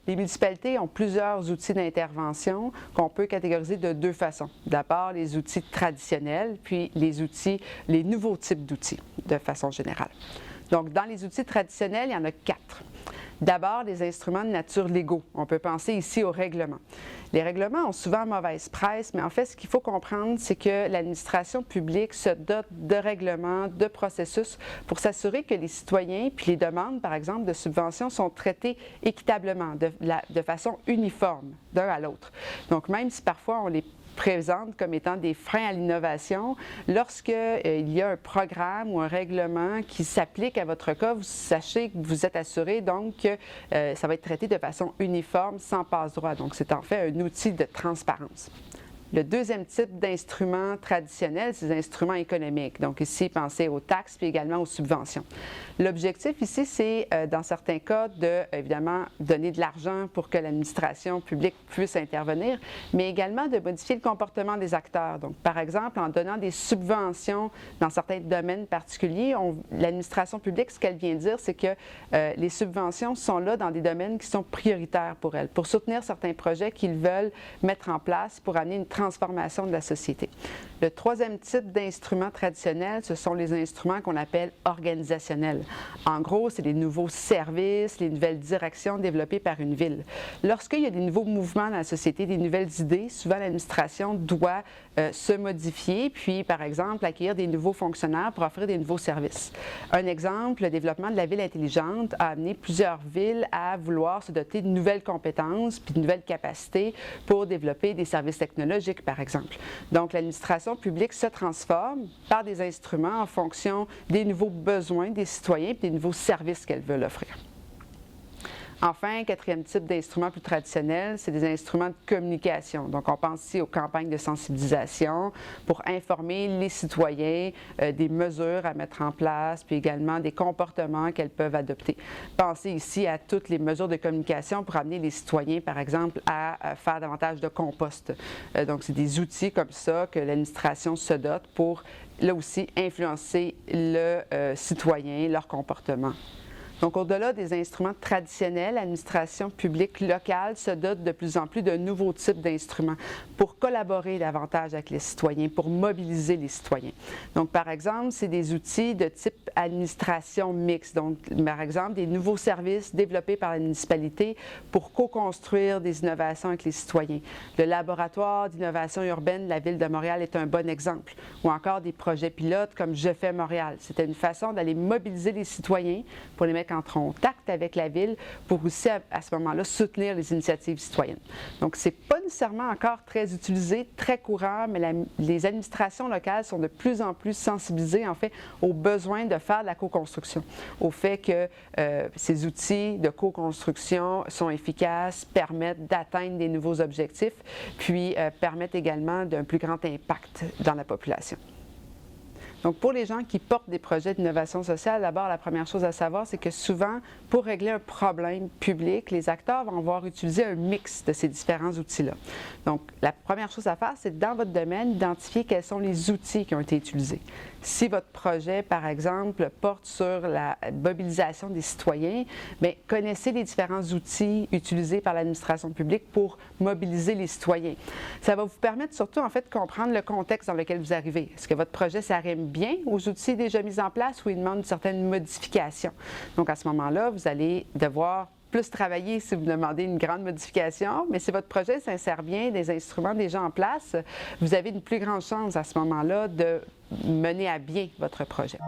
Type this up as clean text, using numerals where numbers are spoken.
Les municipalités ont plusieurs outils d'intervention qu'on peut catégoriser de deux façons. D'abord, les outils traditionnels, puis les nouveaux types d'outils, de façon générale. Donc, dans les outils traditionnels, il y en a 4. D'abord, des instruments de nature légaux. On peut penser ici aux règlements. Les règlements ont souvent mauvaise presse, mais en fait, ce qu'il faut comprendre, c'est que l'administration publique se dote de règlements, de processus pour s'assurer que les citoyens, puis les demandes, par exemple, de subventions sont traitées équitablement, de façon uniforme, d'un à l'autre. Donc, même si parfois on les présente comme étant des freins à l'innovation, lorsqu'il y a un programme ou un règlement qui s'applique à votre cas, vous sachez que vous êtes assuré donc que ça va être traité de façon uniforme, sans passe-droit. Donc, c'est en fait un outil de transparence. Le deuxième type d'instruments traditionnels, c'est les instruments économiques. Donc ici, pensez aux taxes puis également aux subventions. L'objectif ici, c'est dans certains cas évidemment, donner de l'argent pour que l'administration publique puisse intervenir, mais également de modifier le comportement des acteurs. Donc, par exemple, en donnant des subventions dans certains domaines particuliers, l'administration publique, ce qu'elle vient dire, c'est que les subventions sont là dans des domaines qui sont prioritaires pour elle, pour soutenir certains projets qu'ils veulent mettre en place pour amener une transformation de la société. Le troisième type d'instruments traditionnels, ce sont les instruments qu'on appelle organisationnels. En gros, c'est les nouveaux services, les nouvelles directions développées par une ville. Lorsqu'il y a des nouveaux mouvements dans la société, des nouvelles idées, souvent l'administration doit se modifier, puis par exemple accueillir des nouveaux fonctionnaires pour offrir des nouveaux services. Un exemple, le développement de la ville intelligente a amené plusieurs villes à vouloir se doter de nouvelles compétences puis de nouvelles capacités pour développer des services technologiques, par exemple. Donc, l'administration publique se transforme par des instruments en fonction des nouveaux besoins des citoyens et des nouveaux services qu'elle veut offrir. Enfin, quatrième type d'instruments plus traditionnels, c'est des instruments de communication. Donc, on pense ici aux campagnes de sensibilisation pour informer les citoyens des mesures à mettre en place, puis également des comportements qu'elles peuvent adopter. Pensez ici à toutes les mesures de communication pour amener les citoyens, par exemple, à faire davantage de compost. Donc, c'est des outils comme ça que l'administration se dote pour, là aussi, influencer le citoyen, leur comportement. Donc, au-delà des instruments traditionnels, l'administration publique locale se dote de plus en plus de nouveaux types d'instruments pour collaborer davantage avec les citoyens, pour mobiliser les citoyens. Donc, par exemple, c'est des outils de type administration mixte. Donc, par exemple, des nouveaux services développés par la municipalité pour co-construire des innovations avec les citoyens. Le laboratoire d'innovation urbaine de la Ville de Montréal est un bon exemple. Ou encore des projets pilotes comme Je fais Montréal. C'était une façon d'aller mobiliser les citoyens pour les mettre en contact avec la Ville pour aussi, à ce moment-là, soutenir les initiatives citoyennes. Donc, ce n'est pas nécessairement encore très utilisé, très courant, mais les administrations locales sont de plus en plus sensibilisées, en fait, aux besoins de faire de la co-construction, au fait que ces outils de co-construction sont efficaces, permettent d'atteindre des nouveaux objectifs, puis permettent également d'un plus grand impact dans la population. Donc, pour les gens qui portent des projets d'innovation sociale, d'abord, la première chose à savoir, c'est que souvent, pour régler un problème public, les acteurs vont avoir utilisé un mix de ces différents outils-là. Donc, la première chose à faire, c'est dans votre domaine, identifier quels sont les outils qui ont été utilisés. Si votre projet, par exemple, porte sur la mobilisation des citoyens, bien, connaissez les différents outils utilisés par l'administration publique pour mobiliser les citoyens. Ça va vous permettre surtout, en fait, de comprendre le contexte dans lequel vous arrivez. Est-ce que votre projet s'arrime bien aux outils déjà mis en place ou il demande une certaine modification? Donc, à ce moment-là, vous allez devoir plus travailler si vous demandez une grande modification, mais si votre projet s'insère bien, des instruments déjà en place, vous avez une plus grande chance à ce moment-là de mener à bien votre projet.